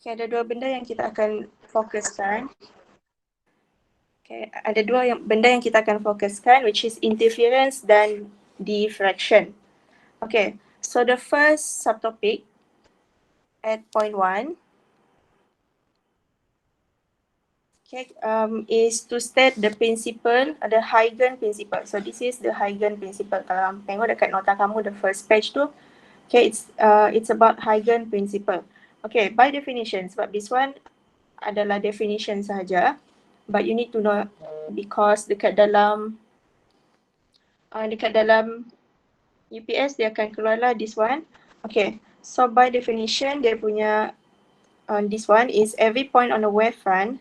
Okay, ada dua benda yang kita akan fokuskan. Okay, ada dua benda yang kita akan fokuskan, which is interference dan diffraction. Okay, so the first subtopic at point 1, okay, is to state the principle, the Huygens principle. So this is the Huygens principle. Kalau tengok dekat nota kamu, the first page tu, okay, it's about Huygens principle. Okay, by definition, sebab this one adalah definition sahaja, but you need to know because dekat dalam UPS dia akan keluarlah this one. Okay, so by definition dia punya this one is every point on the wavefront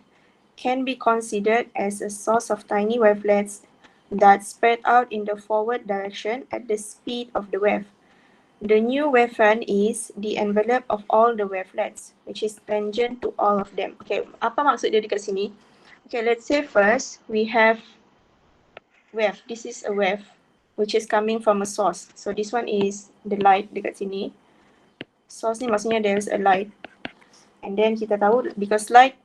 can be considered as a source of tiny wavelets that spread out in the forward direction at the speed of the wave. The new wavefront is the envelope of all the wavelets, which is tangent to all of them. Okay, apa maksud dia dekat sini? Okay, let's say first we have wave. This is a wave which is coming from a source. So this one is the light dekat sini. Source ni maksudnya there is a light. And then kita tahu because light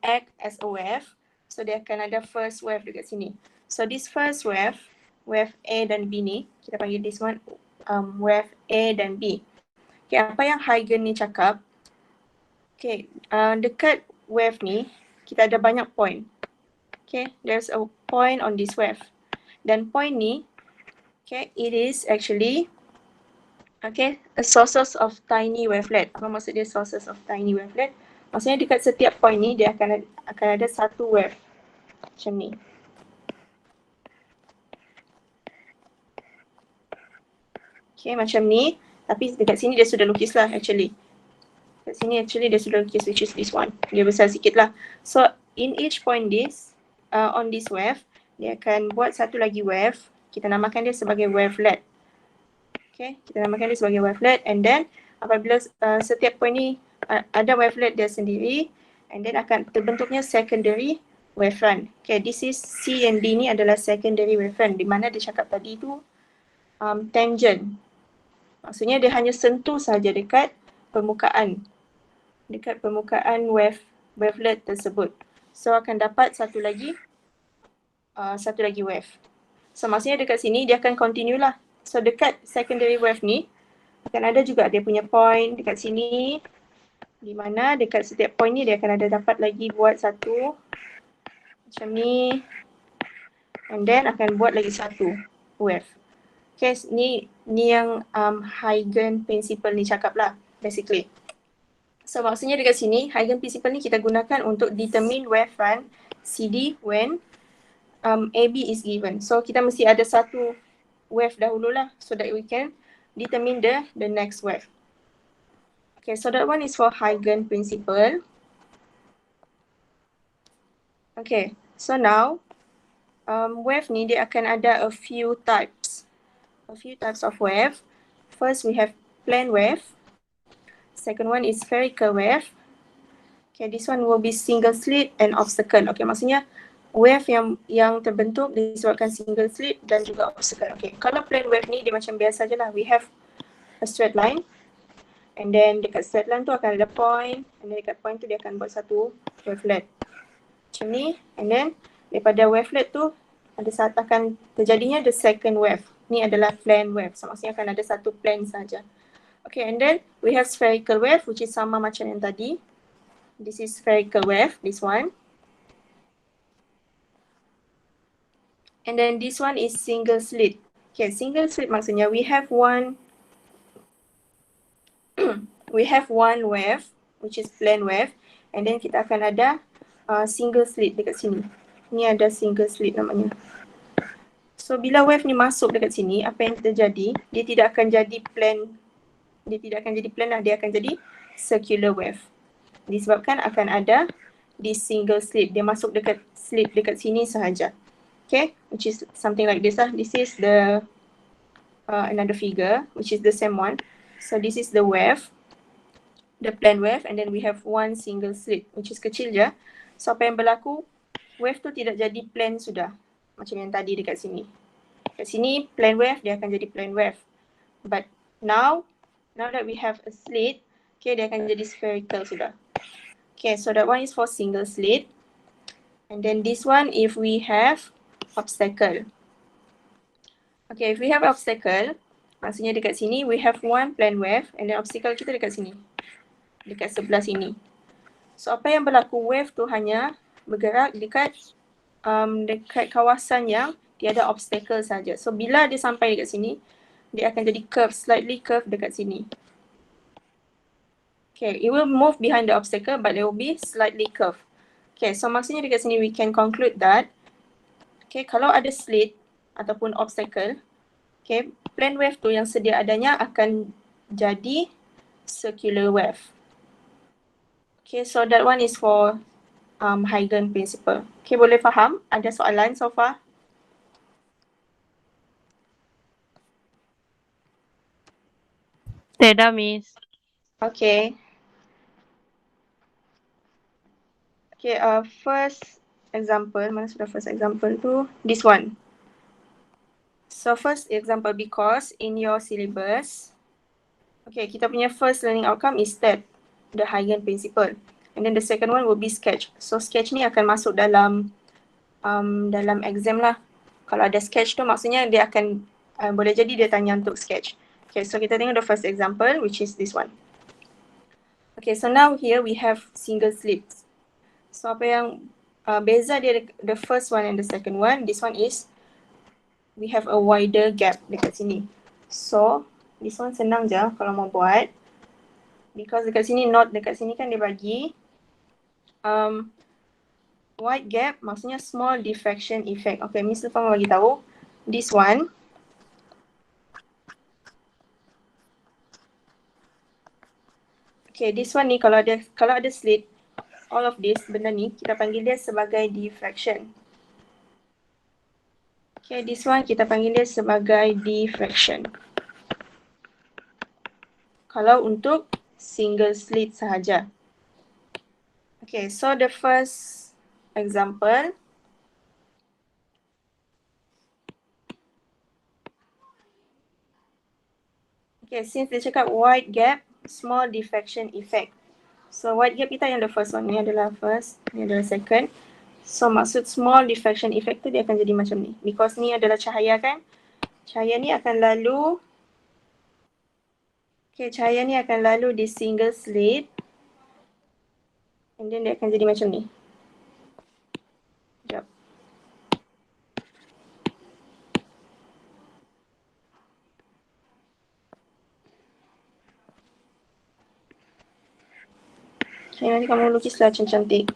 act as a wave, so dia akan ada first wave dekat sini. So this first wave, wave A dan B ni, kita panggil this one wave A dan B. Okay, apa yang Huygens ni cakap, okay, dekat wave ni, kita ada banyak point. Okay, there's a point on this wave. Dan point ni, okay, it is actually, okay, a sources of tiny wavelet. Apa maksud dia sources of tiny wavelet? Maksudnya dekat setiap point ni, dia akan ada satu wave. Macam ni. Okay, macam ni. Tapi dekat sini dia sudah lukis lah actually. Dekat sini actually dia sudah lukis, which is this one. Dia besar sikit lah. So, in each point this, on this wave, dia akan buat satu lagi wave. Kita namakan dia sebagai wavelet. Okay, kita namakan dia sebagai wavelet. And then, apabila setiap point ni ada wavelet dia sendiri, and then akan terbentuknya secondary wavefront. Okay, this is C and D ni adalah secondary wavefront. Di mana dia cakap tadi tu tangent. Maksudnya dia hanya sentuh saja dekat permukaan wavelet tersebut. So akan dapat satu lagi wave. So maksudnya dekat sini dia akan continue lah. So dekat secondary wave ni akan ada juga dia punya point dekat sini, di mana dekat setiap point ni dia akan ada dapat lagi buat satu macam ni, and then akan buat lagi satu wave. Okay, ni yang Huygens principle ni cakap lah basically. So maksudnya dekat sini Huygens principle ni kita gunakan untuk determine wavefront CD when AB is given. So kita mesti ada satu wave dahululah so that we can determine the next wave. Okay, so that one is for Huygens principle. Okay, so now wave ni dia akan ada a few types of wave. First we have plane wave. Second one is spherical wave. Okay, this one will be single slit and obstacle. Okay, maksudnya wave yang terbentuk disebabkan single slit dan juga obstacle. Okay, kalau plane wave ni dia macam biasa je lah. We have a straight line. And then dekat straight line tu akan ada point. And then dekat point tu dia akan buat satu wavelet. Macam ni. And then daripada wavelet tu ada saat akan terjadinya the second wave. Ni adalah plane wave. So maksudnya akan ada satu plane saja. Okay, and then we have spherical wave which is sama macam yang tadi. This is spherical wave, this one. And then this one is single slit. Okay, single slit maksudnya we have one wave which is plane wave, and then kita akan ada single slit dekat sini. Ni ada single slit namanya. So bila wave ni masuk dekat sini, apa yang terjadi? Dia tidak akan jadi plane. Dia tidak akan jadi plane lah, dia akan jadi circular wave. Disebabkan akan ada di single slit. Dia masuk dekat slit dekat sini sahaja. Okay, which is something like this lah. This is the another figure which is the same one. So this is the wave, the plane wave, and then we have one single slit which is kecil je. So apa yang berlaku? Wave tu tidak jadi plane sudah. Macam yang tadi dekat sini. Dekat sini plane wave, dia akan jadi plane wave. But now that we have a slit, Okay, dia akan jadi spherical sudah. Okay, so that one is for single slit. And then this one if we have obstacle. Okay, if we have obstacle, maksudnya dekat sini we have one plane wave and then obstacle kita dekat sini. Dekat sebelah sini. So apa yang berlaku, wave tu hanya bergerak dekat dekat kawasan yang tiada obstacle saja. So bila dia sampai dekat sini, dia akan jadi curve, slightly curve dekat sini. Okay, it will move behind the obstacle but it will be slightly curve. Okay, so maksudnya dekat sini we can conclude that, okay, kalau ada slit ataupun obstacle, okay, plane wave tu yang sedia adanya akan jadi circular wave. Okay, so that one is for Huygens principle. Okay, boleh faham? Ada soalan so far? Tidak, Miss. Okay. Okay, first example, mana sudah first example tu? This one. So first example, because in your syllabus, okay, kita punya first learning outcome is that the Huygens principle. And then the second one will be sketch. So sketch ni akan masuk dalam dalam exam lah. Kalau ada sketch tu maksudnya dia akan boleh jadi dia tanya untuk sketch. Okay, so kita tengok the first example which is this one. Okay, so now here we have single slits. So apa yang beza dia the first one and the second one, this one is we have a wider gap dekat sini. So this one senang je kalau mau buat. Because dekat sini, note dekat sini kan dia bagi wide gap maksudnya small diffraction effect. Okay, Miss Lufang bagi tahu. This one, okay, this one ni kalau ada slit, all of this benda ni kita panggil dia sebagai diffraction. Okay, this one kita panggil dia sebagai diffraction. Kalau untuk single slit sahaja. Okay, so the first example, okay, since dia cakap wide gap, small diffraction effect. So wide gap kita yang the first one, ni adalah first, ni adalah second. So maksud small diffraction effect tu dia akan jadi macam ni. Because ni adalah cahaya kan. Cahaya ni akan lalu, okay, cahaya ni akan lalu di single slit. And then dia akan jadi macam ni. Sekejap. Okay, nanti kamu lukislah cantik-cantik.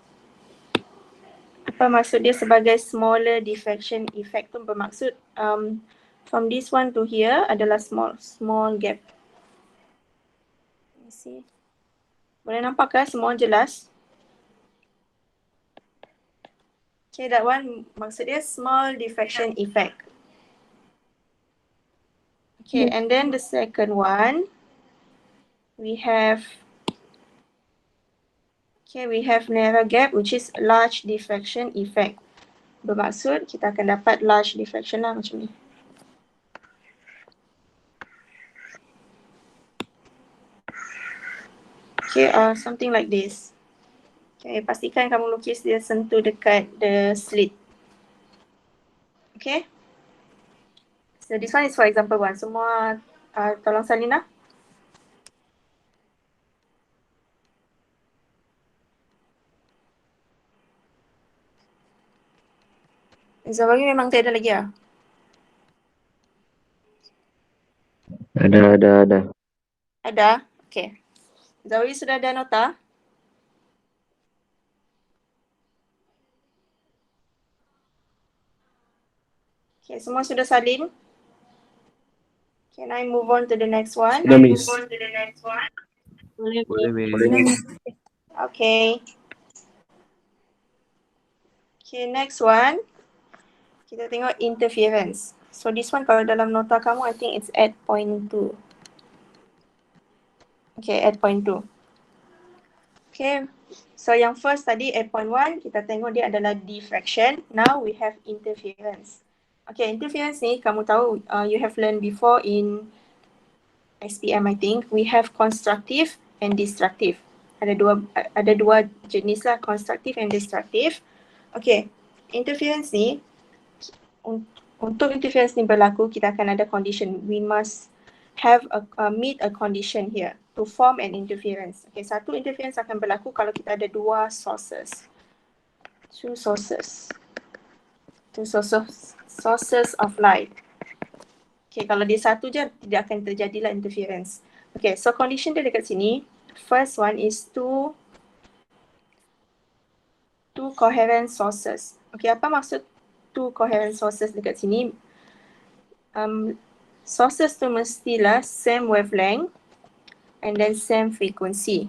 Apa maksud dia sebagai smaller diffraction effect tu bermaksud from this one to here adalah small gap. Let me see. Boleh nampak ke semua jelas? Okay, that one maksud dia small diffraction effect. Okay, and then the second one, we have narrow gap which is large diffraction effect. Bermaksud kita akan dapat large diffraction lah macam ni. Okay, something like this. Okay, pastikan kamu lukis dia sentuh dekat the slit. Okay. So this one is for example one. Semua tolong salin lah. Zawari memang tak ada lagi lah? Ada. Ada? Okay. Zawari sudah ada nota? Okay, semua sudah salin? Can I move on to the next one? Sudah, Miss. Boleh, Boleh, Miss. Miss. Okay. Okay, next one. Kita tengok interference. So this one kalau dalam nota kamu, I think it's at point 2. Okay, at point 2. Okay, so yang first tadi at point 1, kita tengok dia adalah diffraction. Now we have interference. Okay, interference ni kamu tahu you have learned before in SPM I think. We have constructive and destructive. Ada dua jenis lah, constructive and destructive. Okay, interference ni, untuk interference ni berlaku, kita akan ada condition. We must have meet a condition here to form an interference. Okay, satu interference akan berlaku kalau kita ada dua sources. Two sources of light. Okay, kalau dia satu je, tidak akan terjadilah interference. Okay, so condition dia dekat sini. First one is two coherent sources. Okay, apa maksud two coherent sources dekat sini? Sources tu mestilah same wavelength and then same frequency.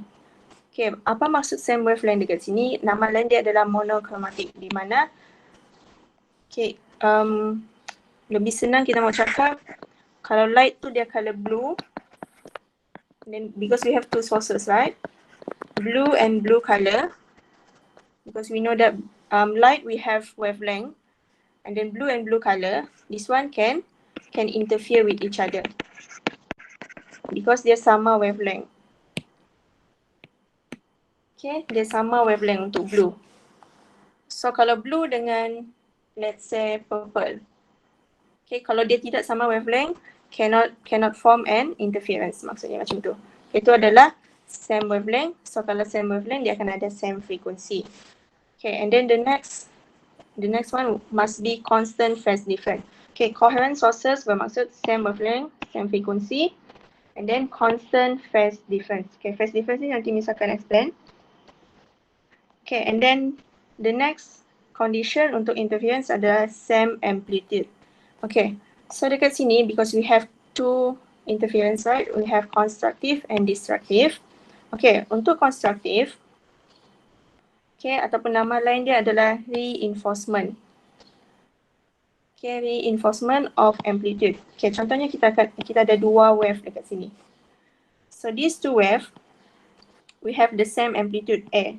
Okay, apa maksud same wavelength dekat sini? Nama lain dia adalah monochromatic, di mana lebih senang kita mau cakap kalau light tu dia color blue, then because we have two sources, right? Blue and blue color, because we know that light we have wavelength, and then blue and blue color, this one can interfere with each other because dia sama wavelength. Okay, dia sama wavelength untuk blue. So kalau blue dengan let's say purple, okay, kalau dia tidak sama wavelength, cannot form an interference, maksudnya macam tu. Itu adalah same wavelength. So kalau same wavelength, dia akan ada same frequency. Okay, and then the next one must be constant phase difference. Okay, coherent sources bermaksud same wavelength, same frequency, and then constant phase difference. Okay, phase difference ni nanti Miss akan explain. Okay, and then the next condition untuk interference adalah same amplitude. Okay, so dekat sini, because we have two interference, right? We have constructive and destructive. Okay, untuk constructive, okay, ataupun nama lain dia adalah reinforcement. Okay, reinforcement of amplitude. Okay, contohnya kita ada dua wave dekat sini. So these two wave, we have the same amplitude A.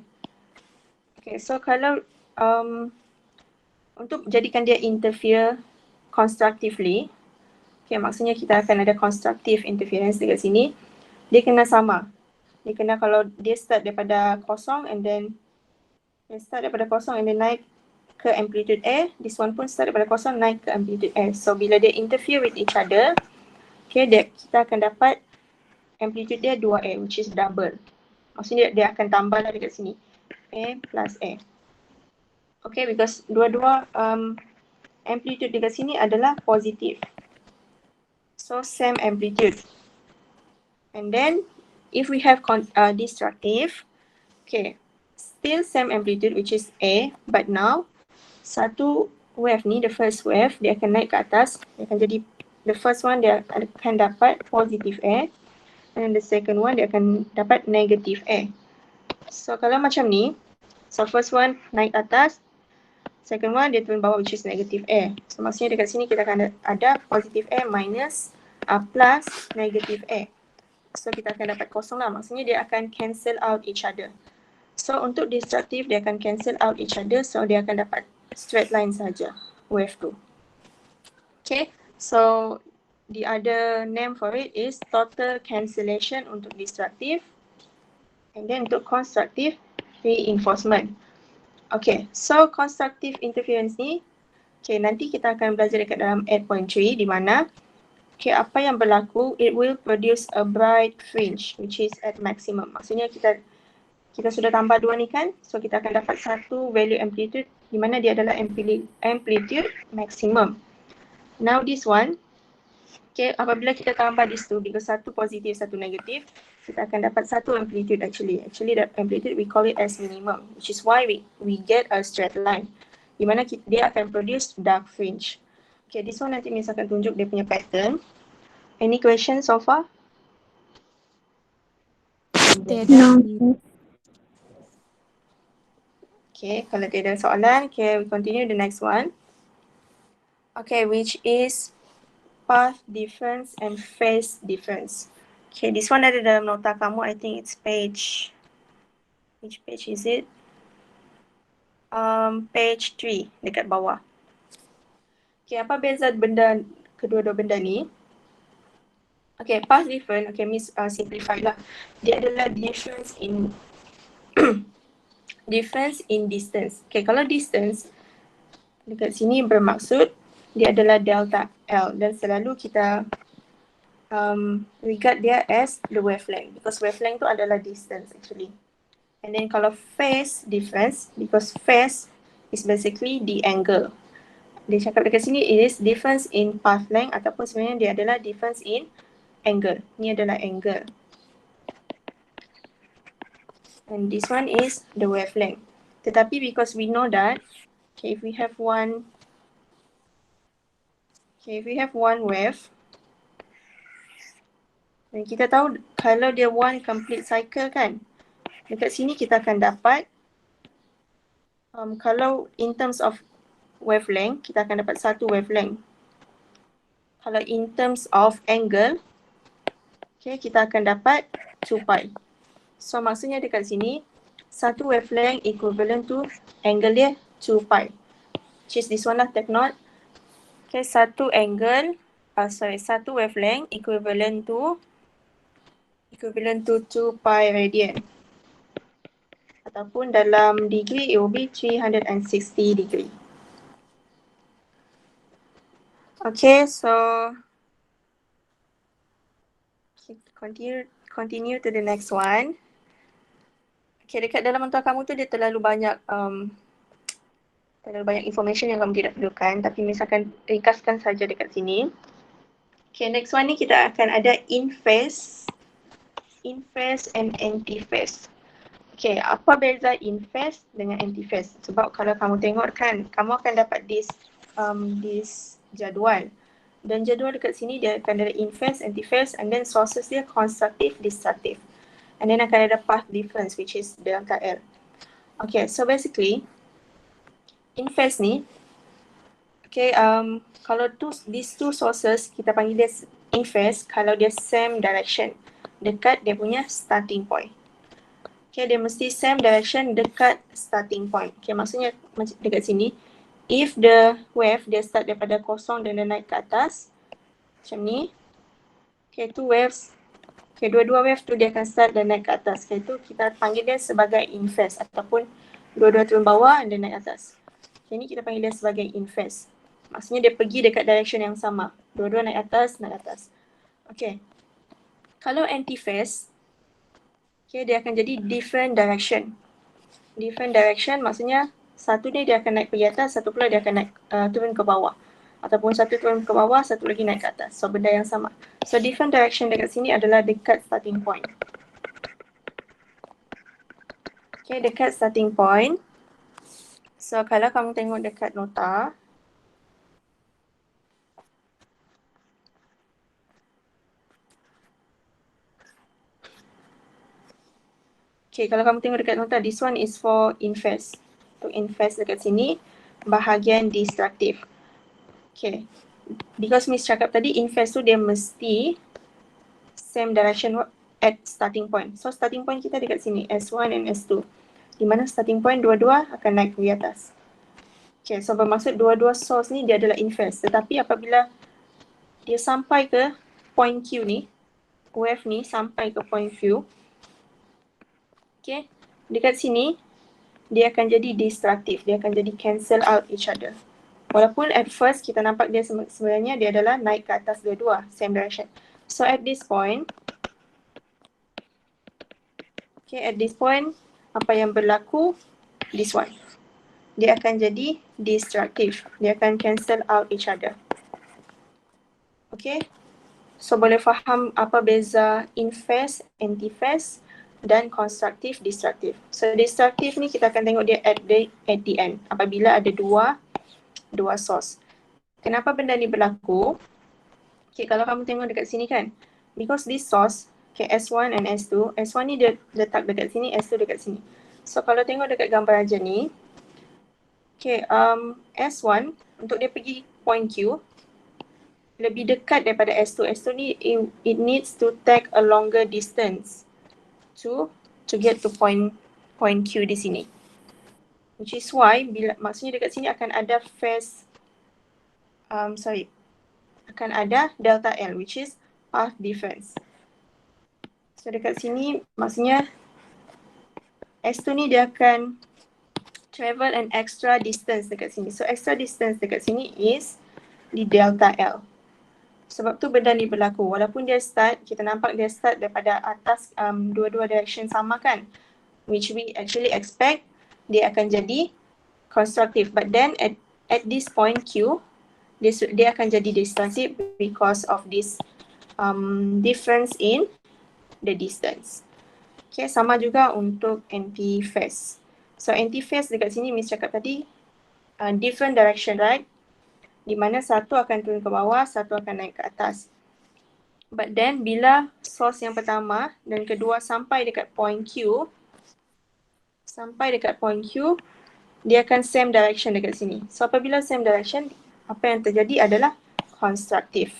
Okay, so kalau untuk jadikan dia interfere constructively, okay, maksudnya kita akan ada constructive interference dekat sini, dia kena sama. Dia kena kalau dia start daripada kosong and then naik ke amplitude A, this one pun start daripada kosong naik ke amplitude A. So bila dia interfere with each other, okay, kita akan dapat amplitude dia 2A, which is double. Maksudnya dia akan tambah lah dekat sini. A plus A. Okay, because dua-dua amplitude dekat sini adalah positif. So same amplitude. And then if we have destructive, okay, still same amplitude which is A, but now satu wave ni, the first wave, dia akan naik ke atas. Dia akan jadi, the first one dia akan dapat positive A, and the second one dia akan dapat negative A. So kalau macam ni, so first one naik atas, second one dia turun bawah which is negative A. So maksudnya dekat sini kita akan ada positive A minus plus negative A. So kita akan dapat kosong lah, maksudnya dia akan cancel out each other. So untuk destructive dia akan cancel out each other, so dia akan dapat straight line saja, wave tu. Okay, so the other name for it is total cancellation untuk destructive, and then untuk constructive, reinforcement. Okay, so constructive interference ni, okay, nanti kita akan belajar dekat dalam 8.3 di mana, okay, apa yang berlaku, it will produce a bright fringe which is at maximum. Maksudnya kita sudah tambah dua ni kan, so kita akan dapat satu value amplitude di mana dia adalah amplitude maximum. Now this one, okay, apabila kita tambah these two, because satu positif, satu negatif, kita akan dapat satu amplitude actually. Actually that amplitude we call it as minimum, which is why we get a straight line. Di mana dia akan produce dark fringe. Okay, this one nanti Miss akan tunjuk dia punya pattern. Any questions so far? No. Okay, kalau tidak ada soalan, okay, we continue the next one. Okay, which is path difference and phase difference. Okay, this one ada dalam nota kamu. I think it's page, which page is it? Page 3 dekat bawah. Okay, apa beza kedua-dua benda ni? Okay, path difference, okay, Miss simplify lah. Dia adalah difference in difference in distance. Okay, kalau distance dekat sini bermaksud dia adalah delta L dan selalu kita regard dia as the wavelength because wavelength tu adalah distance actually. And then kalau phase difference, because phase is basically the angle. Dia cakap dekat sini it is difference in path length ataupun sebenarnya dia adalah difference in angle. Ni adalah angle. And this one is the wavelength. Tetapi because we know that, okay, if we have one wave, dan kita tahu kalau dia one complete cycle kan, dekat sini kita akan dapat, kalau in terms of wavelength, kita akan dapat satu wavelength. Kalau in terms of angle, okay, kita akan dapat 2 pi. So maksudnya dekat sini, satu wavelength equivalent to angle dia 2 pi. Which is this one lah, take note. Okay, satu wavelength equivalent to 2 pi radian. Ataupun dalam degree, it will be 360 degree. Okay, so continue to the next one. Okay, dekat dalam mentah kamu tu dia terlalu banyak information yang kamu tidak perlukan, tapi misalkan ringkaskan saja dekat sini. Okay, next one ni kita akan ada in phase and anti phase. Okay, apa beza in phase dengan anti phase? Sebab kalau kamu tengok kan, kamu akan dapat this jadual. Dan jadual dekat sini dia akan ada in phase, anti phase, and then sources dia constructive, destructive. And then akan ada path difference which is delta L. Okay, so basically in phase ni, okay, kalau these two sources kita panggil dia in phase kalau dia same direction dekat dia punya starting point. Okay, dia mesti same direction dekat starting point. Okay, maksudnya dekat sini, if the wave dia start daripada kosong dan dia naik ke atas, macam ni. Okay, two waves. Okay, dua-dua wave tu dia akan start dan naik ke atas. Okay, itu kita panggil dia sebagai in phase ataupun dua-dua turun bawah dan naik atas. Okay, ni kita panggil dia sebagai in phase. Maksudnya dia pergi dekat direction yang sama. Dua-dua naik atas. Okay. Kalau anti phase, okay, dia akan jadi different direction. Different direction maksudnya satu ni dia akan naik pergi atas, satu pula dia akan naik turun ke bawah. Ataupun satu turun ke bawah, satu lagi naik ke atas. So benda yang sama. So different direction dekat sini adalah dekat starting point. Okay, dekat starting point. So kalau kamu tengok dekat nota, okay, kalau kamu tengok dekat nota, this one is for in phase. Untuk in phase dekat sini, bahagian destructive. Okay, because Miss cakap tadi, in phase tu dia mesti same direction at starting point. So starting point kita dekat sini, S1 and S2. Di mana starting point dua-dua akan naik ke atas. Okay, so bermaksud dua-dua source ni dia adalah in phase. Tetapi apabila dia sampai ke point Q ni, wave ni sampai ke point Q, okay, dekat sini dia akan jadi destructive. Dia akan jadi cancel out each other. Walaupun at first kita nampak dia sebenarnya dia adalah naik ke atas dua-dua, same direction. So at this point, okay, at this point, apa yang berlaku? This one. Dia akan jadi destructive. Dia akan cancel out each other. Okay. So boleh faham apa beza in phase, anti phase dan constructive, destructive. So destructive ni kita akan tengok dia at the end. Apabila ada dua source. Kenapa benda ni berlaku? Okay, kalau kamu tengok dekat sini kan. Because this source, okay, S1 and S2. S1 ni dia letak dekat sini, S2 dekat sini. So kalau tengok dekat gambar aja ni, okay, S1 untuk dia pergi point Q lebih dekat daripada S2. S2 ni it needs to take a longer distance to get to point Q di sini. Which is why bila maksudnya dekat sini akan ada phase akan ada delta L which is path difference. So dekat sini maksudnya S2 ni dia akan travel an extra distance dekat sini. So extra distance dekat sini is di delta L. Sebab tu benda ni berlaku. Walaupun dia start, kita nampak dia start daripada atas dua-dua direction sama kan. Which we actually expect dia akan jadi constructive. But then at this point Q, dia akan jadi destructive because of this difference in the distance. Okay, sama juga untuk anti-phase. So anti-phase dekat sini Miss cakap tadi different direction, right? Di mana satu akan turun ke bawah, satu akan naik ke atas. But then bila source yang pertama dan kedua sampai dekat point Q, dia akan same direction dekat sini. So apabila same direction, apa yang terjadi adalah constructive.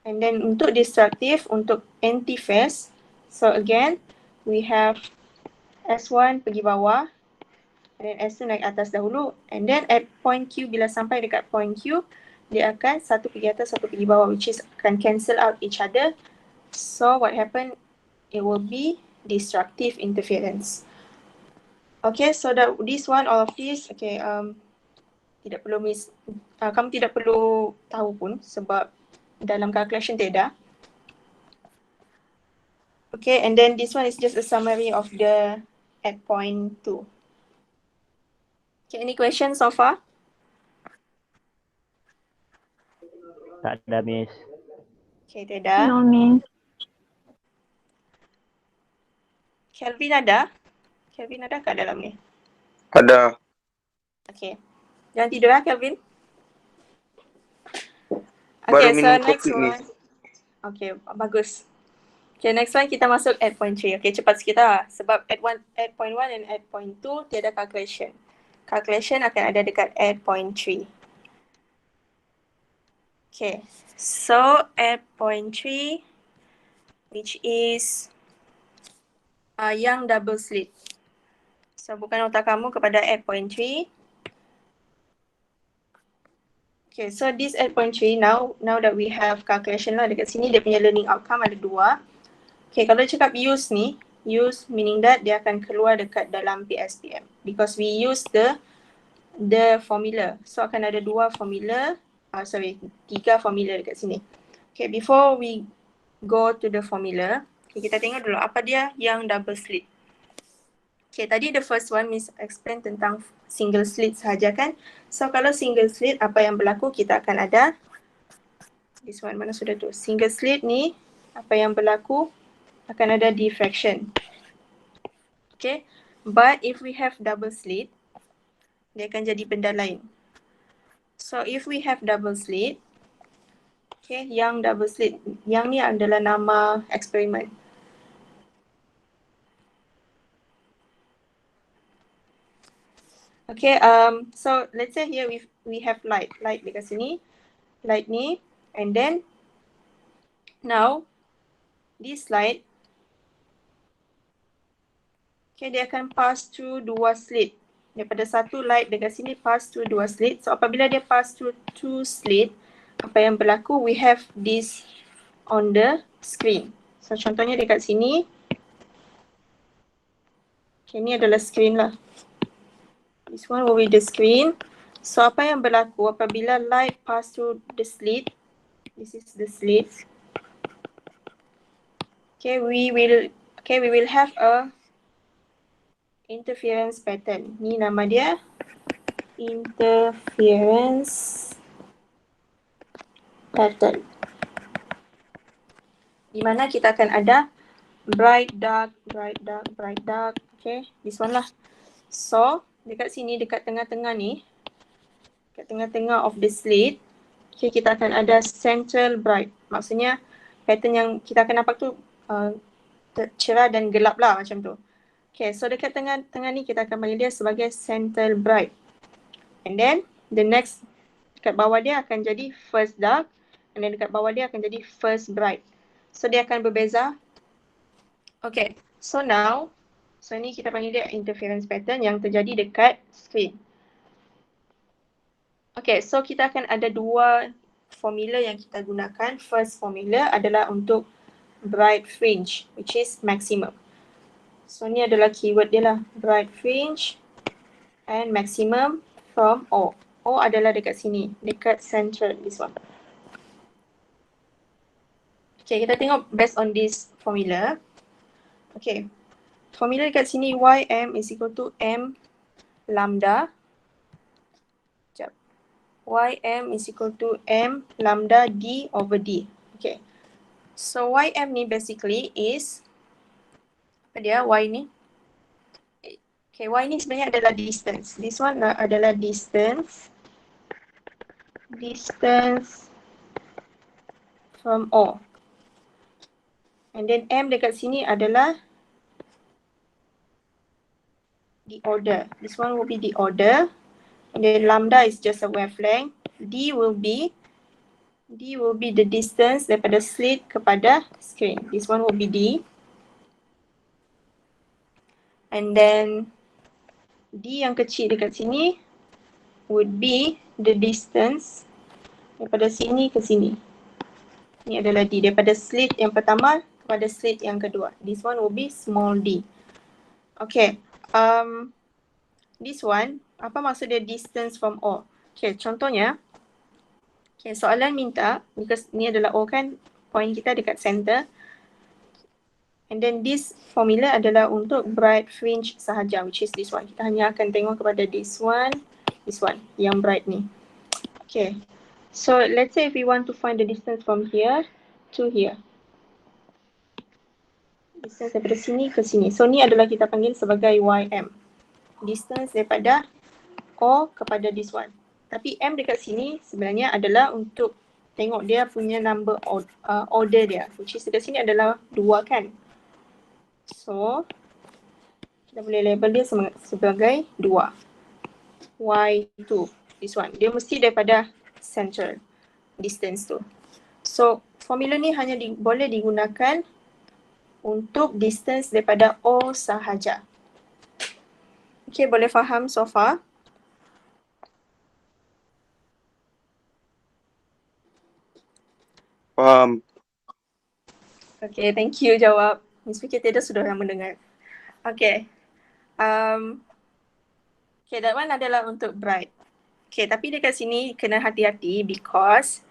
And then untuk destructive, untuk anti-phase, so again, we have S1 pergi bawah, and then S2 naik atas dahulu, and then at point Q, bila sampai dekat point Q, dia akan satu pergi atas, satu pergi bawah, which is akan cancel out each other. So what happen? It will be destructive interference. Okay, so that this one, all of this, okay, tidak perlu kamu tidak perlu tahu pun sebab dalam calculation tidak. Okay, and then this one is just a summary of the at point 2. Okay, any questions so far? Tak ada, Miss. Okay, tidak. No, Miss. Kelvin ada? Kelvin ada kat dalam ni? Ada. Okay. Jangan tidur lah, Kelvin. Baru Okay, so minum next kopi ni. one. Okay, bagus. Okay, next one kita masuk at point 3. Okay, cepat sikit lah. Sebab at point 1 and at point 2 tiada calculation. Calculation akan ada dekat at point 3. Okay, so at point 3, which is yang double slit. So bukan otak kamu kepada at point 3. Okay, so this at point 3 now that we have calculation lah dekat sini, dia punya learning outcome ada 2. Okay, kalau cakap use ni, use meaning that dia akan keluar dekat dalam PSPM because we use the formula. So akan ada 3 formula dekat sini. Okay, before we go to the formula, okay, kita tengok dulu apa dia yang double slit. Okay, tadi the first one Miss explain tentang single slit sahaja kan. So kalau single slit apa yang berlaku, kita akan ada this one, mana sudah tu. Single slit ni apa yang berlaku, akan ada diffraction. Okay, but if we have double slit, dia akan jadi benda lain. So if we have double slit, okay, yang double slit, yang ni adalah nama eksperimen. Okay, so let's say here we have light dekat sini, light ni, and then now this light, okay, dia akan pass through 2 slit. Daripada satu light dekat sini pass through 2 slit. So apabila dia pass through 2 slit, apa yang berlaku? We have this on the screen. So contohnya dekat sini, okay, ni adalah screen lah. This one will be the screen. So apa yang berlaku apabila light pass through the slit? This is the slit. Okay, we will have a interference pattern. Ni nama dia interference pattern. Di mana kita akan ada bright, dark, bright, dark, bright, dark. Okay, this one lah. So dekat sini, dekat tengah-tengah ni, dekat tengah-tengah of the slit, okay, kita akan ada central bright. Maksudnya pattern yang kita akan nampak tu cerah dan gelap lah macam tu. Okay, so dekat tengah-tengah ni kita akan panggil dia sebagai central bright. And then the next, dekat bawah dia akan jadi first dark, and then dekat bawah dia akan jadi first bright. So dia akan berbeza. Okay, so now, so ni kita panggil dia interference pattern yang terjadi dekat screen. Okay, so kita akan ada dua formula yang kita gunakan, first formula adalah untuk bright fringe, which is maximum. So ni adalah keyword dia lah, bright fringe and maximum from O. O adalah dekat sini, dekat central, this one. Okay, kita tengok based on this formula. Okay, formula dekat sini ym is equal to m lambda. Sekejap. Ym is equal to m lambda d over d. Okay, so ym ni basically is, apa dia y ni? Okay, y ni sebenarnya adalah distance. This one adalah distance. Distance from O. And then M dekat sini adalah the order. This one will be the order. And then lambda is just a wavelength. D will be the distance daripada slit kepada screen. This one will be D. And then D yang kecil dekat sini would be the distance daripada sini ke sini. Ini adalah D, daripada slit yang pertama kepada slit yang kedua. This one will be small d. Okay, this one, apa maksud dia distance from O? Okay, contohnya, okay, soalan minta, because ni adalah O kan, point kita dekat center. And then this formula adalah untuk bright fringe sahaja, which is this one. Kita hanya akan tengok kepada this one, yang bright ni. Okay, so let's say if we want to find the distance from here to here. Distance daripada sini ke sini. So ni adalah kita panggil sebagai ym. Distance daripada O kepada this one. Tapi M dekat sini sebenarnya adalah untuk tengok dia punya number order dia. Which is dekat sini adalah 2 kan. So kita boleh label dia sebagai 2. Y2. This one. Dia mesti daripada central distance tu. So formula ni hanya boleh digunakan untuk distance daripada O sahaja. Okay, boleh faham so far? Faham. Okay, thank you jawab. Miss Fikir Teda sudah yang mendengar. Okay. Okay, that one adalah untuk bright. Okay, tapi dekat sini kena hati-hati because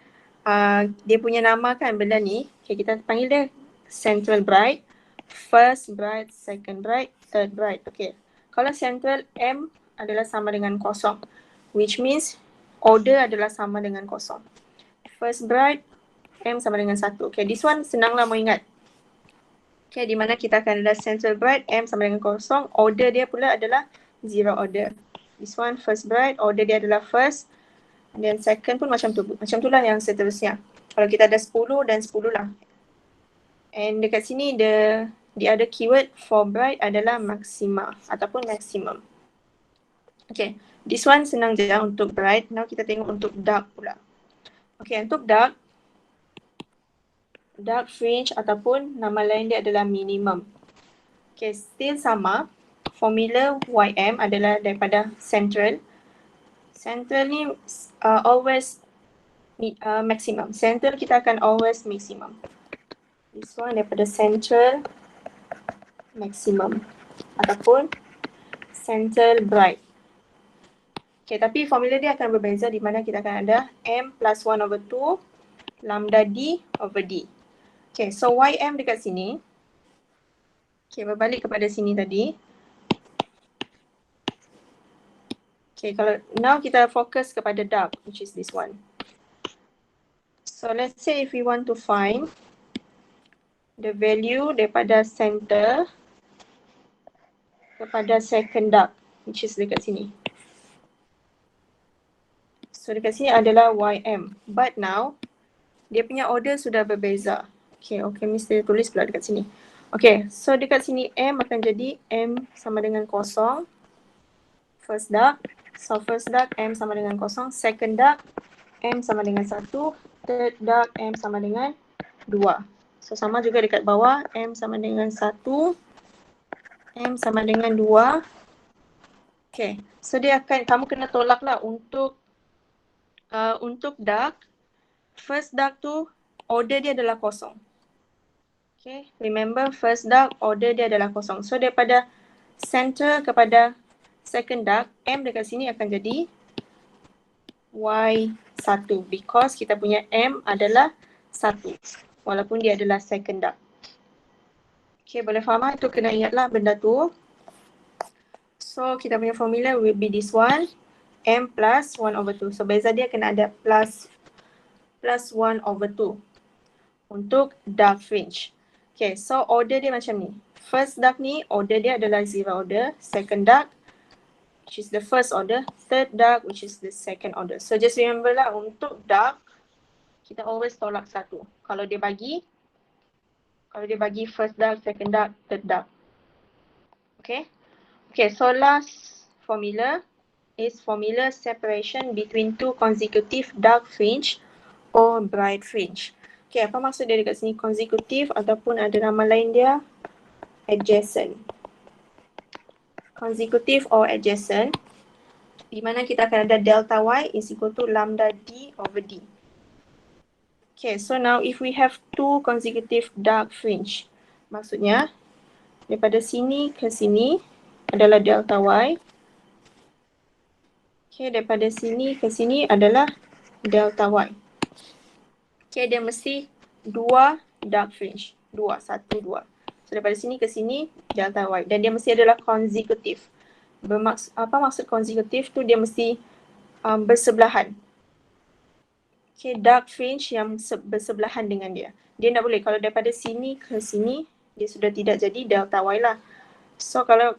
dia punya nama kan benda ni. Okay, kita panggil dia central bright, first bright, second bright, third bright. Okay, kalau central M adalah sama dengan kosong, which means order adalah sama dengan kosong. First bright, M sama dengan 1. Okay, this one senanglah mau ingat. Okay, di mana kita akan ada central bright, M sama dengan kosong, order dia pula adalah zero order. This one first bright, order dia adalah first, and then second pun macam tu. Macam tu lah yang seterusnya. Kalau kita ada 10 dan 10 lah. And dekat sini the other keyword for bright adalah maxima ataupun maximum. Okay, this one senang je untuk bright. Now kita tengok untuk dark pula. Okay, untuk dark fringe ataupun nama lain dia adalah minimum. Okay, still sama. Formula ym adalah daripada central. Central ni always maximum. Central kita akan always maximum. This one daripada central maximum ataupun central bright. Okay, tapi formula dia akan berbeza di mana kita akan ada m plus 1 over 2 lambda d over d. Okay, so ym dekat sini. Okay, berbalik kepada sini tadi. Okay, kalau now kita fokus kepada dark, which is this one. So let's say if we want to find the value daripada center kepada second dark, which is dekat sini. So dekat sini adalah ym. But now, dia punya order sudah berbeza. Okay, mesti tulis pula dekat sini. Okay, so dekat sini m akan jadi m sama dengan kosong. First dark. So first dark m sama dengan kosong. Second dark m sama dengan 1. Third dark m sama dengan 2. So sama juga dekat bawah, m sama dengan 1. M sama dengan 2. Okay, so dia akan, kamu kena tolak lah untuk dark. first dark tu order dia adalah kosong. Okay, remember first dark order dia adalah kosong. So daripada center kepada second dark, M dekat sini akan jadi Y1 because kita punya M adalah 1 walaupun dia adalah second dark. Okay, boleh faham lah? Itu kena ingatlah benda tu. So kita punya formula will be this one, M plus 1/2. So beza dia kena ada plus 1/2 untuk dark fringe. Okay, so order dia macam ni. First dark ni order dia adalah zero order. Second dark, which is the first order. Third dark, which is the second order. So just remember lah, untuk dark, kita always tolak satu. Kalau dia bagi first dark, second dark, third dark. Okay. Okay, so last formula is formula separation between two consecutive dark fringe or bright fringe. Okay, apa maksud dia dekat sini? Consecutive ataupun ada nama lain dia adjacent. Consecutive or adjacent, di mana kita akan ada delta Y is equal to lambda D over D. Okay, so now if we have two consecutive dark fringe, maksudnya daripada sini ke sini adalah delta Y. Okay, daripada sini ke sini adalah delta Y. Okay, dia mesti dua dark fringe. Satu, dua. So daripada sini ke sini delta Y. Dan dia mesti adalah consecutive. Apa maksud consecutive tu? Dia mesti bersebelahan. Okay, dark fringe yang bersebelahan dengan dia. Dia tak boleh. Kalau daripada sini ke sini, dia sudah tidak jadi delta Y lah. So kalau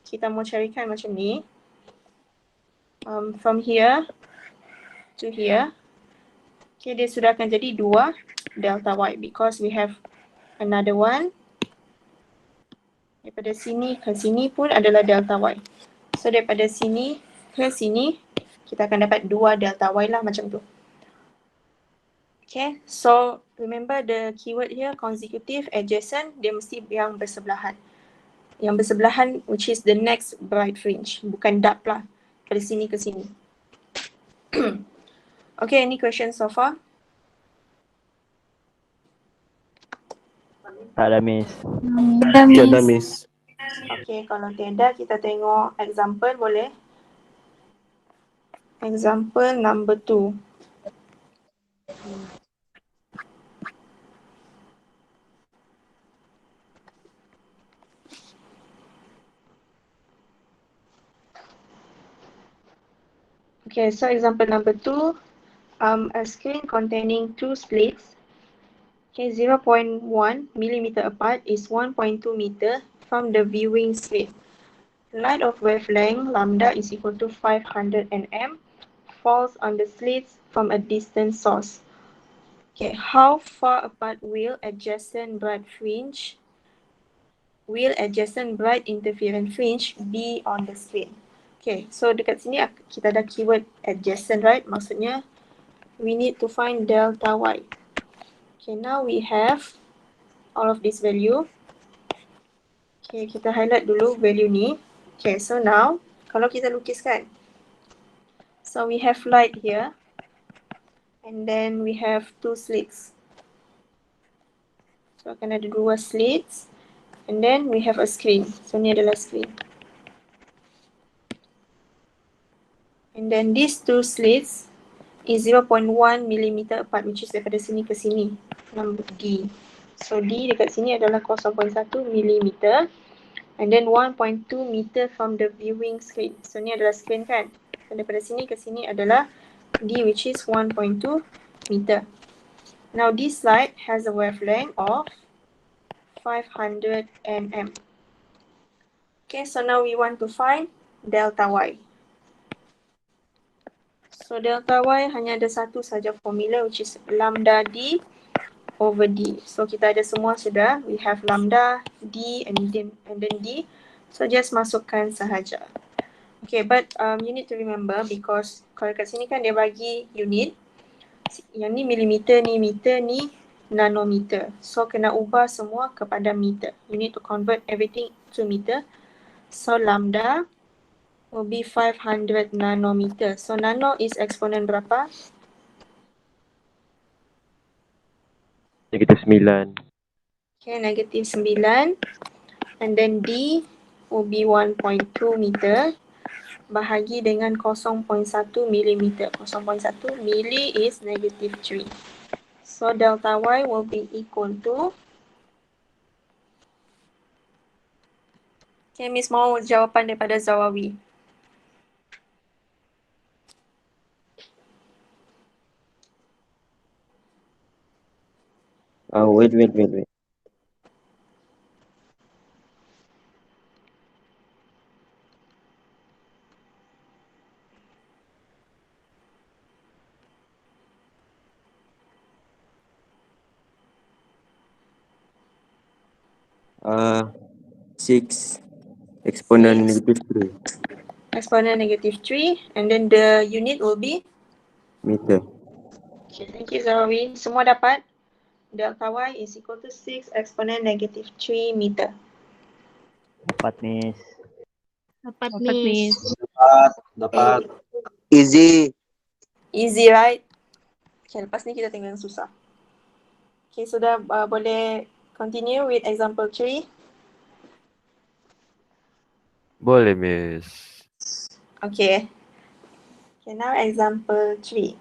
kita mau carikan macam ni, from here to here, okay, dia sudah akan jadi dua delta Y because we have another one. Daripada sini ke sini pun adalah delta Y. So daripada sini ke sini, kita akan dapat dua delta Y lah macam tu. Okay, so remember the keyword here, consecutive, adjacent, dia mesti yang bersebelahan. Yang bersebelahan which is the next bright fringe, bukan dark lah. Dari sini ke sini. Okay, any questions so far? Tak ada, Miss. Tiada, Miss. Okay, kalau tiada kita tengok example boleh? Example number 2. Okay, so example number 2, a screen containing two slits, okay, 0.1 millimeter apart is 1.2 meter from the viewing slit. Light of wavelength lambda is equal to 500 nm falls on the slits from a distant source. Okay, how far apart will adjacent bright interference fringe be on the screen? Okay, so dekat sini kita ada keyword adjacent, right? Maksudnya we need to find delta Y. Okay, now we have all of this value. Okay, kita highlight dulu value ni. Okay, so now kalau kita lukiskan, so we have light here and then we have two slits. So akan ada dua slits and then we have a screen. So ni adalah screen. And then these two slits is 0.1 millimeter apart, which is daripada sini ke sini, number D. So D dekat sini adalah 0.1 millimeter. And then 1.2 meter from the viewing screen. So ni adalah screen kan. So daripada sini ke sini adalah D, which is 1.2 meter. Now this light has a wavelength of 500 nm. Okay, so now we want to find delta Y. So delta Y hanya ada satu saja formula, which is lambda D over D. So kita ada semua sudah. We have lambda, D and then D. So just masukkan sahaja. Okay, but you need to remember because kalau kat sini kan dia bagi unit. Yang ni milimeter, ni meter, ni nanometer. So kena ubah semua kepada meter. You need to convert everything to meter. So lambda will be 500 nanometer. So nano is eksponen berapa? 9. Okay, negative 9. And then D will be 1.2 meter. Bahagi dengan 0.1 millimeter. 0.1 milli is negative 3. So delta Y will be equal to, okay, Miss mau jawapan daripada Zawawi. Wait. 6 exponent negative 3 Exponent negative 3. And then the unit will be, meter. okay, thank you Zawawi. Semua dapat? Delta Y is equal to 6 exponent negative 3 meter. Dapat, Miss. Dapat, Miss. Dapat. Easy. Easy, right? Okay, lepas ni kita tengok yang susah. Okay, sudah boleh continue with example 3. Boleh, Miss. Okay. Okay, now example 3.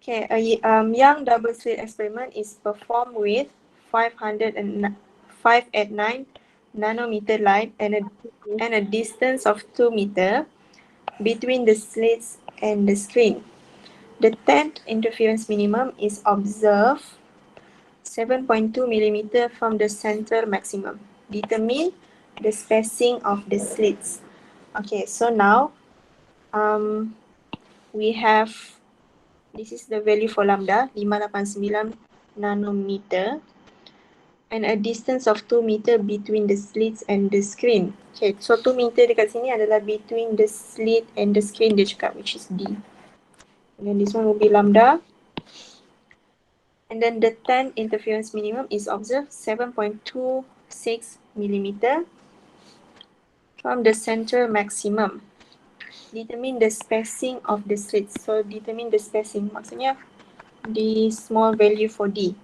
Okay, a young double slit experiment is performed with 509 nanometer light and a distance of 2 meter between the slits and the screen. The 10th interference minimum is observed 7.2 millimeter from the center maximum. Determine the spacing of the slits. Okay, so now we have, this is the value for lambda, 589 nanometer, and a distance of 2 meter between the slits and the screen. Okay, so 2 meter dekat sini adalah between the slit and the screen dia cakap, which is D. And then this one will be lambda. And then the 10 interference minimum is observed 7.26 millimeter from the center maximum. Determine the spacing of the slits. So determine the spacing, maksudnya the small value for D.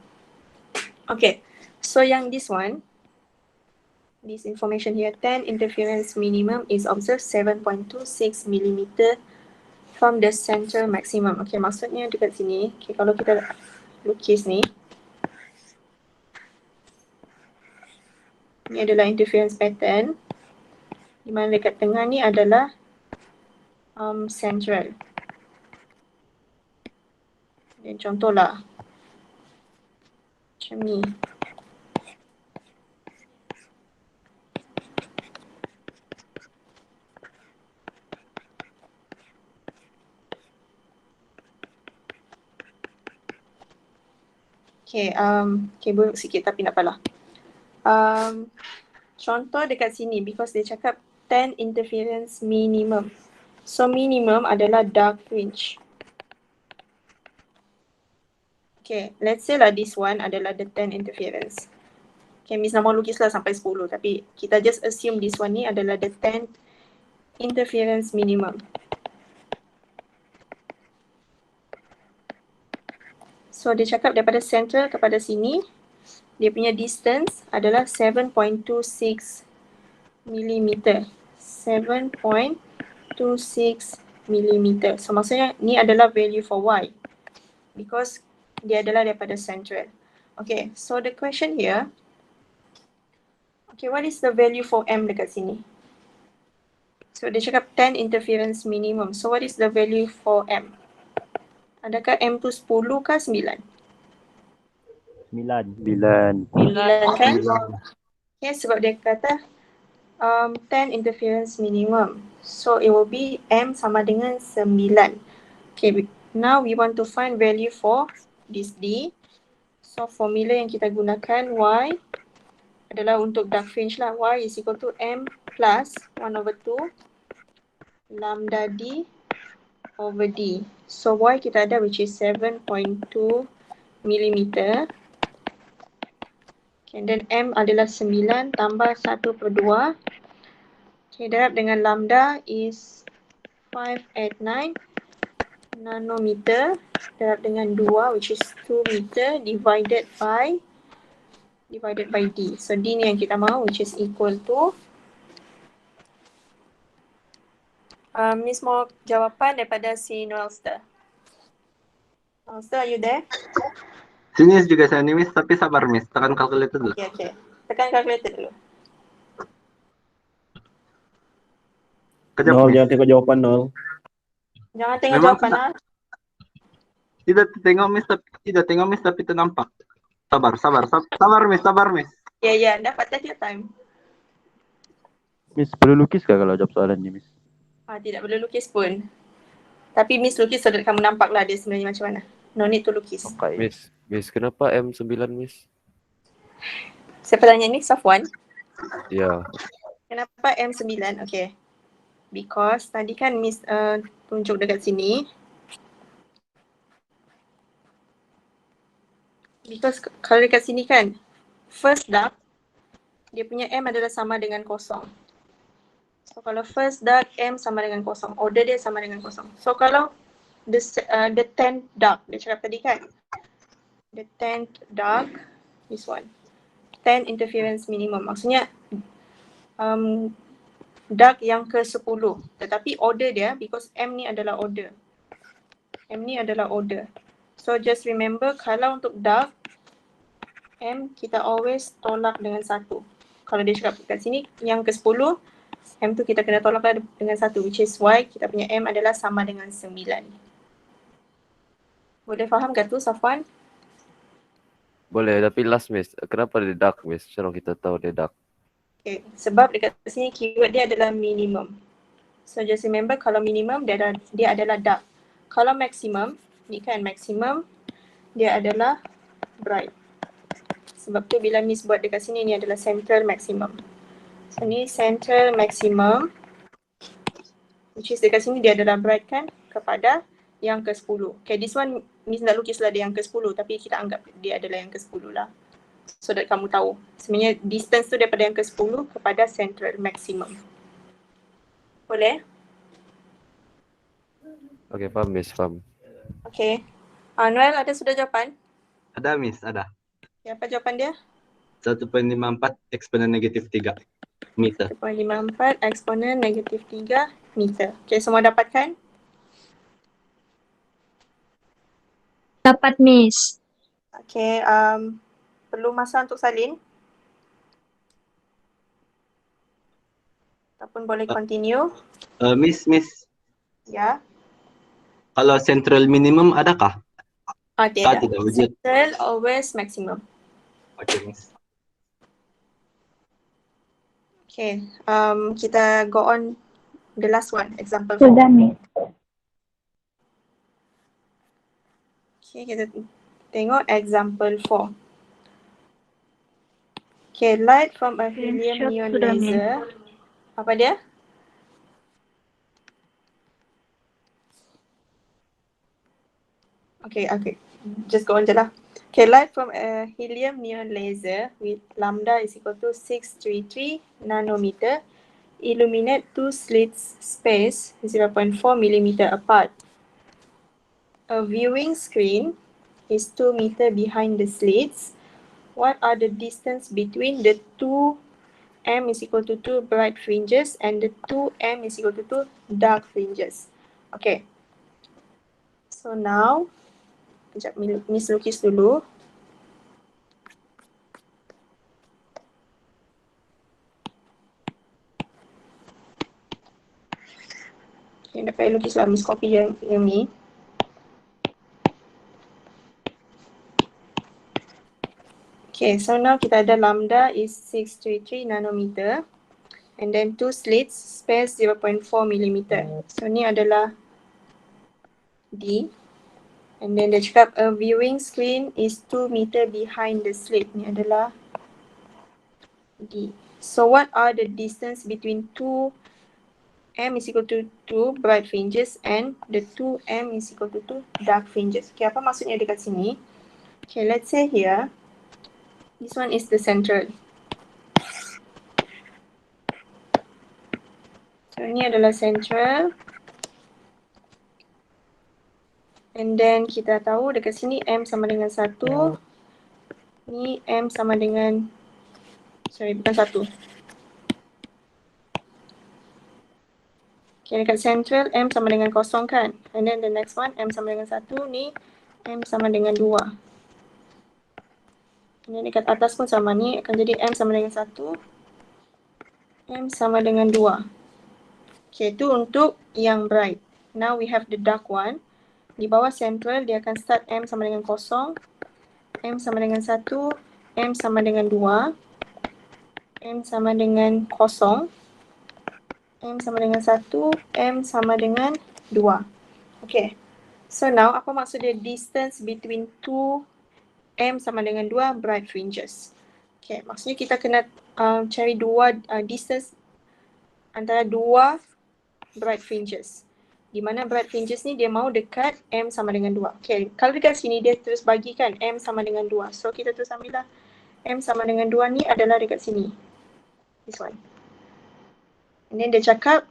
Okay, so yang this one, this information here, 10 interference minimum is observed 7.26 millimeter from the center maximum. Okay, maksudnya dekat sini, okay, kalau kita lukis ni, ni adalah interference pattern, di mana dekat tengah ni adalah central. Dan contohlah macam ni. Okay, buruk sikit tapi tak apalah. Contoh dekat sini, because dia cakap 10 interference minimum. So minimum adalah dark fringe. Okay, let's say lah this one adalah the 10 interference. Okay, Miss nak mau lukislah sampai 10, tapi kita just assume this one ni adalah the 10 interference minimum. So dia cakap daripada center kepada sini, dia punya distance adalah 7.26 millimeter. 7.26 millimeter. So maksudnya ni adalah value for Y. Because dia adalah daripada central. Okay, so the question here. Okay, what is the value for M dekat sini? So dia cakap 10 interference minimum. So what is the value for M? Adakah M tu 10 kah 9? 9. 9 kan? Okay, sebab dia kata 10 interference minimum. So it will be M sama dengan 9. Okay, now we want to find value for this D. So formula yang kita gunakan Y adalah untuk dark fringe lah. Y is equal to M plus 1/2 lambda D over D. So Y kita ada which is 7.2 millimeter. Okay, and then M adalah 9 tambah 1/2. Okay, darab dengan lambda is 589 nanometer darab dengan 2 which is 2 meter divided by D. So D ni yang kita mahu which is equal to Miss mau jawapan daripada si Noelster. Noelster, are you there? Sini juga saya nih, Miss. Tapi sabar, Miss. Tekan calculator dulu. Okay. Tekan kalkulator dulu. Kejap, Nol, Miss. jangan tengok jawapan nol. Jangan tengok Memang jawapan tidak. ah. Tidak tengok, Miss, tapi ternampak. Sabar, Miss. Ya, dapat take your time. Miss, perlu lukis kah kalau jawab soalan ni, Miss? Tidak perlu lukis pun. Tapi Miss lukis so that kamu nampak lah dia sebenarnya macam mana. No need to lukis. Okay. Miss, kenapa M9, Miss? Siapa tanya ni? Safwan. Ya. Kenapa M9? Okay. Because tadi kan Miss tunjuk dekat sini. Because kalau dekat sini kan, first dark, dia punya M adalah sama dengan kosong. So kalau first dark, M sama dengan kosong. Order dia sama dengan kosong. So kalau the 10th dark, dia cakap tadi kan, the 10th dark, this one, 10 interference minimum. Maksudnya dark yang ke-10. Tetapi order dia, because M ni adalah order. So just remember, kalau untuk dark, M kita always tolak dengan 1. Kalau dia cakap kat sini, yang ke-10, M tu kita kena tolak dengan 1, which is why kita punya M adalah sama dengan 9. Boleh faham ke tu, Safwan? Boleh, tapi last, Miss. Kenapa dia dark, Miss? Macam kita tahu dia dark? Okay, sebab dekat sini keyword dia adalah minimum. So just remember, kalau minimum dia adalah dark. Kalau maximum, ni kan maximum, dia adalah bright. Sebab tu bila Miss buat dekat sini, ni adalah central maximum. So ni central maximum, which is dekat sini dia adalah bright kan, kepada yang ke-10. Okay, this one Miss nak lukislah dia yang ke-10, tapi kita anggap dia adalah yang ke-10 lah. So that kamu tahu. Sebenarnya distance tu daripada yang ke-10 kepada central maximum. Boleh? Okay, faham, Miss. Faham. Okay. Noel, ada sudah jawapan? Ada, Miss. Ada. Okay, apa jawapan dia? 1.54 eksponen negatif 3 meter. 1.54 eksponen negatif 3 meter. Okay, semua dapatkan? Dapat, Miss. Okay, perlu masa untuk salin? Ataupun boleh continue? Miss. Ya. Kalau central minimum adakah? Tidak. Tidak wujud. Central always maximum. Oke, Miss. Okay, kita go on the last one, example 4. Sudah, Miss. Okay, kita tengok example 4. Okay, light from a helium Screenshot neon sudah, Miss. laser. Apa dia? Okay. Just go on je lah. Okay, light from a helium neon laser with lambda is equal to 633 nanometer illuminate two slits spaced 0.4 millimeter apart. A viewing screen is 2 meter behind the slits. What are the distance between the two M is equal to 2 bright fringes and the 2M is equal to 2 dark fringes? Okay. So now, sekejap Miss lukis dulu. Okay, dah payah lukis lah Miss copy yang ni. Okay, so now kita ada lambda is 633 nanometer and then two slits space 0.4 millimeter. So ni adalah D. And then dia cakap a viewing screen is 2 meter behind the slit. Ni adalah D. So what are the distance between 2M is equal to 2 bright fringes and the 2M is equal to 2 dark fringes. Okay, apa maksudnya dekat sini? Okay, let's say here, this one is the central. So ini adalah central. And then kita tahu dekat sini M sama dengan 1. Ni M sama dengan, sorry bukan 1. Okay, dekat central M sama dengan 0 kan. And then the next one M sama dengan 1. Ni M sama dengan 2. And then dekat atas pun sama, ni akan jadi M sama dengan 1. M sama dengan 2. Okay, itu untuk yang bright. Now we have the dark one. Di bawah central dia akan start M sama dengan 0. M sama dengan 1. M sama dengan 2. M sama dengan 0. M sama dengan 1. M sama dengan 2. Okay. So now apa maksud dia distance between two M sama dengan 2 bright fringes? Okay, maksudnya kita kena cari distance antara 2 bright fringes. Di mana bright fringes ni dia mau dekat M sama dengan 2. Okay, kalau dekat sini dia terus bagikan M sama dengan 2. So kita terus ambil lah M sama dengan 2 ni adalah dekat sini. This one. And then dia cakap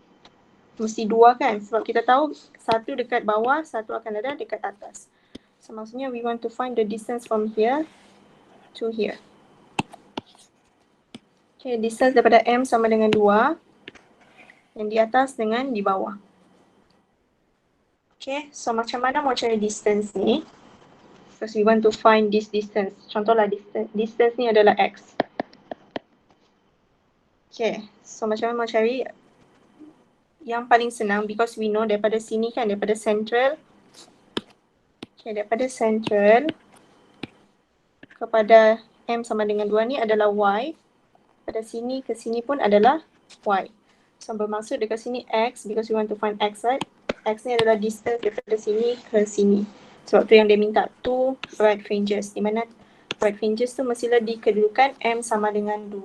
mesti 2 kan? Sebab kita tahu satu dekat bawah, satu akan ada dekat atas. So maksudnya we want to find the distance from here to here. Okay, distance daripada M sama dengan 2. Yang di atas dengan di bawah. Okay, so macam mana mau cari distance ni? Because we want to find this distance. Contohlah distance ni adalah X. Okay, so macam mana mau cari? Yang paling senang because we know daripada sini kan, daripada central. Okay, daripada central kepada M sama dengan 2 ni adalah Y. Pada sini ke sini pun adalah Y. So bermaksud dekat sini X because we want to find X, right? X ni adalah distance daripada sini ke sini. Sebab tu yang dia minta 2 bright fringes. Di mana bright fringes tu mestilah di kedudukan M sama dengan 2.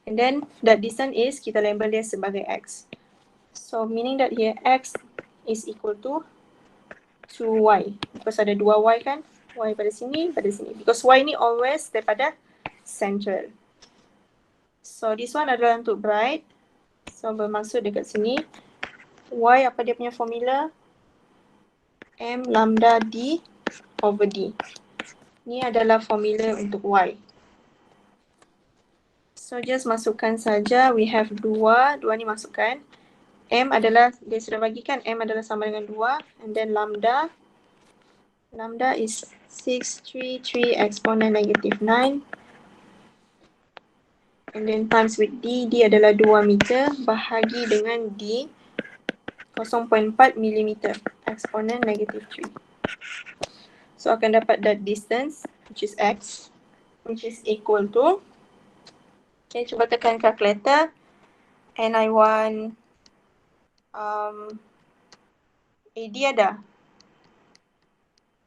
And then that distance is kita label dia sebagai X. So meaning that here X is equal to 2Y. Because ada 2Y kan? Y pada sini, pada sini. Because Y ni always daripada central. So this one adalah untuk bright. So bermaksud dekat sini Y apa dia punya formula? M lambda D over D. Ni adalah formula untuk Y. So just masukkan saja, we have 2 ni masukkan. M adalah, dia sudah bagikan M adalah sama dengan 2. And then lambda is 633 exponent negative 9. And then times with D adalah 2 meter bahagi dengan D 0.4 mm exponent negative 3. So akan dapat that distance which is X which is equal to, okay, cuba tekan calculator and I want AD ada?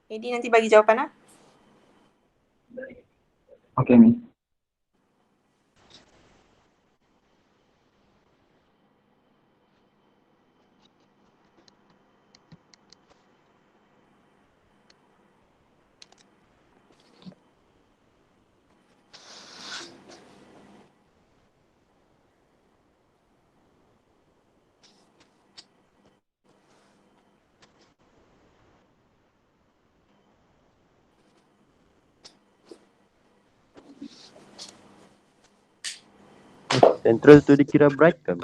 AD nanti bagi jawapan lah. Okay, Miss. Central tu dikira bright kan?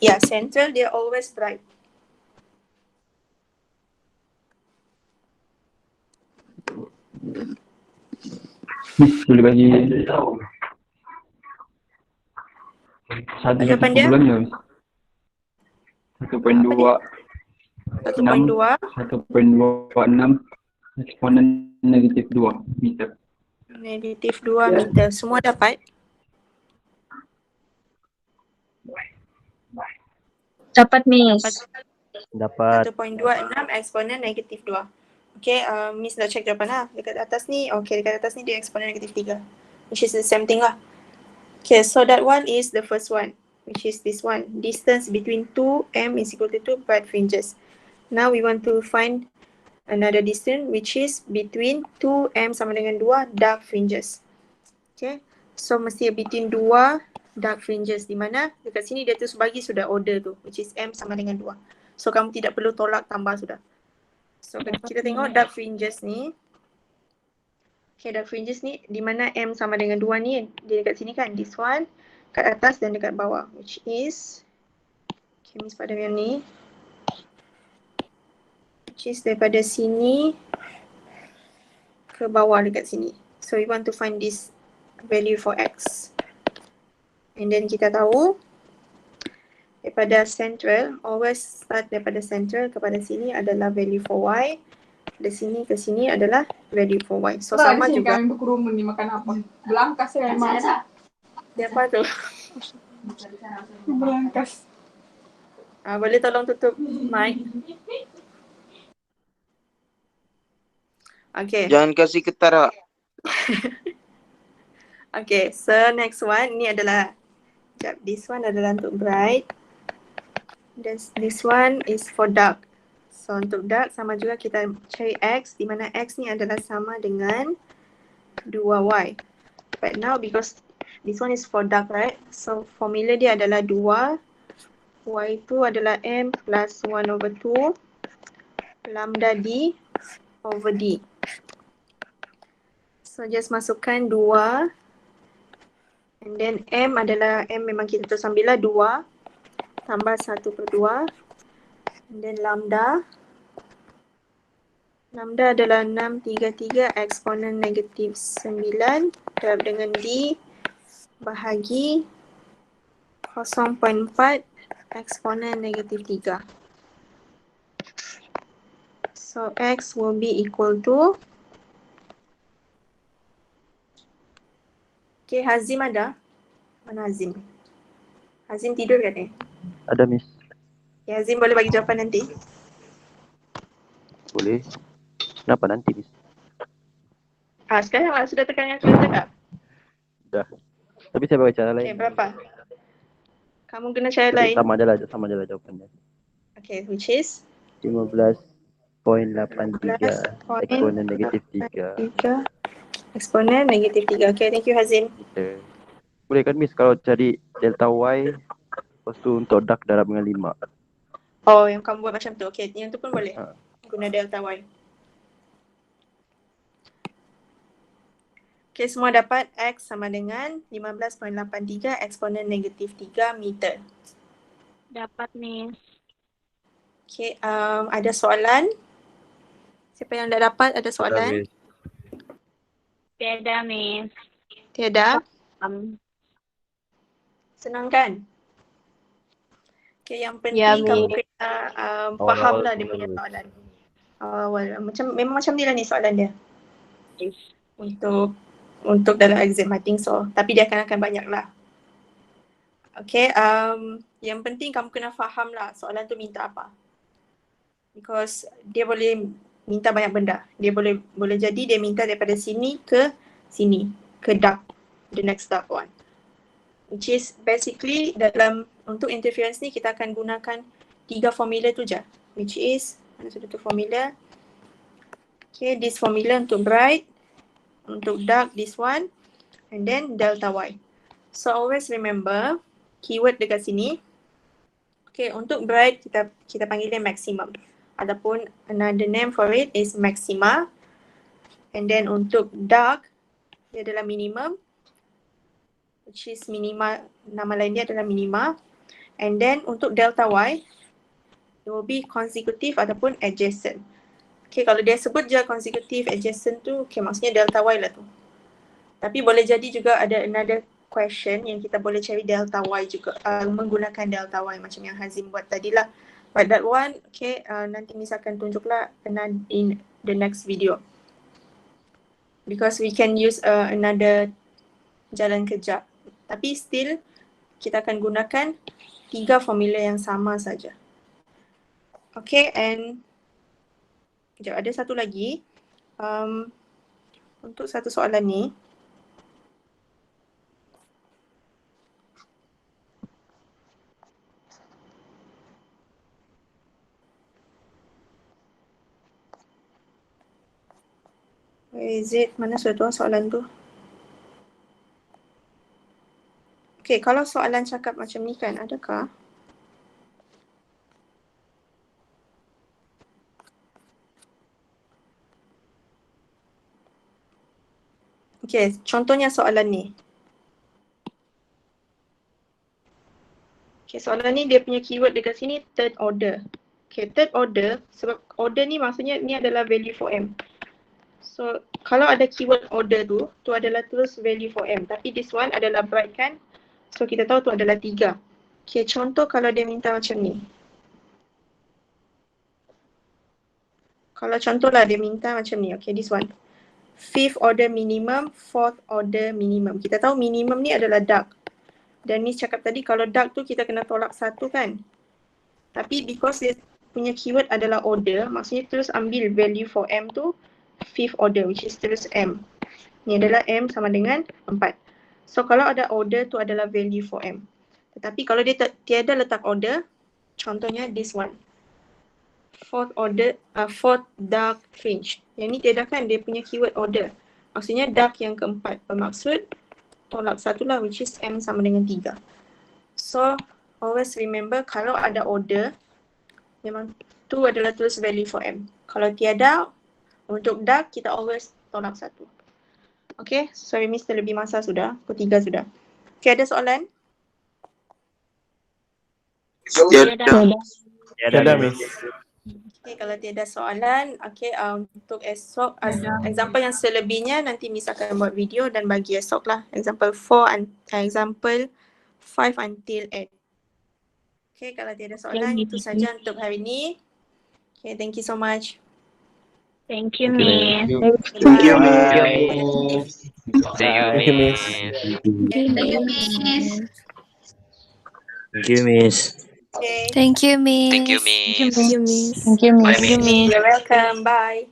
Yeah, central dia always bright. Miss, boleh bagi satu Jawapan dia? bulan ya, Miss. 1.2 1.2 1.26 eksponen negatif 2 meter. negatif 2 meter. Semua dapat? Dapat, Miss. Dapat 1.26 eksponen negatif 2. Okay, Miss dah check jawapan lah. Dekat atas ni, okay, dekat atas ni dia eksponen negatif 3. Which is the same thing lah. Okay, so that one is the first one. Which is this one. Distance between 2M is equal to 2 bright fringes. Now we want to find another distance which is between 2M sama dengan 2 dark fringes. Okay, so mesti between 2 dark fringes, di mana dekat sini dia terus bagi sudah order tu which is M sama dengan 2. So kamu tidak perlu tolak tambah sudah. So kita tengok dark fringes ni. Okay, dark fringes ni di mana M sama dengan 2 ni, dia dekat sini kan, this one, kat atas dan dekat bawah, which is, okay, Miss pada yang ni, which is daripada sini ke bawah dekat sini. So we want to find this value for X. And then kita tahu daripada central, always start daripada central kepada sini adalah value for Y. Dari sini ke sini adalah value for Y. So sama di sini juga. kami berkerumun ni makan apa? Belangkas ya memang. Dia apa tu? Belangkas. Boleh tolong tutup mic? Okay. Jangan kasih ketara. Okay, so next one ni adalah, this one adalah untuk bright. This one is for dark. So untuk dark sama juga kita cari X, di mana X ni adalah sama dengan 2Y. But now because this one is for dark, right? So formula dia adalah 2. Y itu adalah M plus 1/2 lambda D over D. So just masukkan 2. And then M adalah, M memang kita terus ambil lah 2 tambah 1/2. And then lambda adalah 633 eksponen negatif 9 darab dengan D bahagi 0.4 eksponen negatif 3. So X will be equal to, okay, Hazim ada? Mana Hazim? Hazim tidur kan ni? Ada Miss. Ya, Hazim boleh bagi jawapan nanti. Boleh. Kenapa nanti Miss? Sekarang lah sudah tekan yang aku cakap. Dah. Tapi saya bagi cara Okay, lain. berapa? Kamu kena cara Tapi lain. sama je lah jawapannya. Okay, which is? 15.83 eksponen negatif 3. 3 eksponen negatif 3. Okay, thank you Hazim. Okay. Boleh kan Miss kalau cari delta Y, lepas tu untuk dark darab dengan 5. Oh, yang kamu buat macam tu. Okay, yang tu pun boleh. Ha. Guna delta Y. Okay, semua dapat X sama dengan 15.83 eksponen negatif 3 meter. Dapat, Miss. Okay, ada soalan? Siapa yang dah dapat ada soalan? Miss. Tiada, Miss. Tiada? Senang kan? Okay, yang penting kamu kena faham lah dia punya soalan. Awal memang macam ni lah ni soalan dia. Yes. Untuk dalam exam, I think so. Tapi dia akan banyak lah. Okay, yang penting kamu kena faham lah soalan tu minta apa. Because dia boleh minta banyak benda. Dia boleh jadi dia minta daripada sini, ke dark, the next dark one. Which is basically dalam untuk interference ni kita akan gunakan 3 formula tu je. Which is, mana sudah tu formula? Okay, this formula untuk bright, untuk dark this one, and then delta Y. So always remember keyword dekat sini. Okay, untuk bright kita panggil dia maximum. Ataupun another name for it is maxima. And then untuk dark dia adalah minimum, which is minima, nama lain dia adalah minima. And then untuk delta Y it will be consecutive ataupun adjacent. Okay, kalau dia sebut je consecutive, adjacent tu, okay, maksudnya delta Y lah tu. Tapi boleh jadi juga ada another question yang kita boleh cari delta Y juga, menggunakan delta Y macam yang Hazim buat tadi lah. But that one, okay, nanti Miss akan tunjuklah in the next video. Because we can use another jalan kerja. Tapi still, kita akan gunakan 3 formula yang sama saja. Okay, and sekejap, ada satu lagi. Untuk satu soalan ni, where is it? Mana sudah tu soalan tu? Okay, kalau soalan cakap macam ni kan, adakah? Okay, contohnya soalan ni. Okay, soalan ni dia punya keyword dekat sini third order. Okay, third order, sebab order ni maksudnya ni adalah value for M. So, kalau ada keyword order tu adalah terus value for M. Tapi this one adalah bright kan? So, kita tahu tu adalah 3. Okay, contoh kalau dia minta macam ni. Kalau contohlah dia minta macam ni. Okay, this one. Fifth order minimum, fourth order minimum. Kita tahu minimum ni adalah dark. Dan Miss cakap tadi kalau dark tu kita kena tolak 1 kan. Tapi because dia punya keyword adalah order, maksudnya terus ambil value for M tu fifth order which is terus M. Ni adalah M sama dengan 4. So kalau ada order tu adalah value for M. Tetapi kalau dia tiada letak order, contohnya this one. Fourth dark fringe. Yang ni tiada kan dia punya keyword order. Maksudnya dark yang keempat. Bermaksud tolak 1 lah which is M sama dengan 3. So always remember kalau ada order memang tu adalah terus value for M. Kalau tiada untuk dark kita always tolak 1. Okay, sorry Miss terlebih masa sudah. Pukul 3 sudah. Okay, ada soalan? Tiada, Miss. Okay, kalau tiada soalan, okay, untuk esok, example yang selebihnya nanti Miss akan buat video dan bagi esok lah. Example 5 until 8. Okay, kalau tiada soalan, itu saja untuk hari ini. Okay, thank you so much. Thank you, Miss. Thank you, Miss. Thank you, Miss. Thank you, Miss. Okay. Thank you, Miss. Thank you, Miss. Thank you, Miss. Thank you, Miss. Bye, Miss. You're welcome. Bye.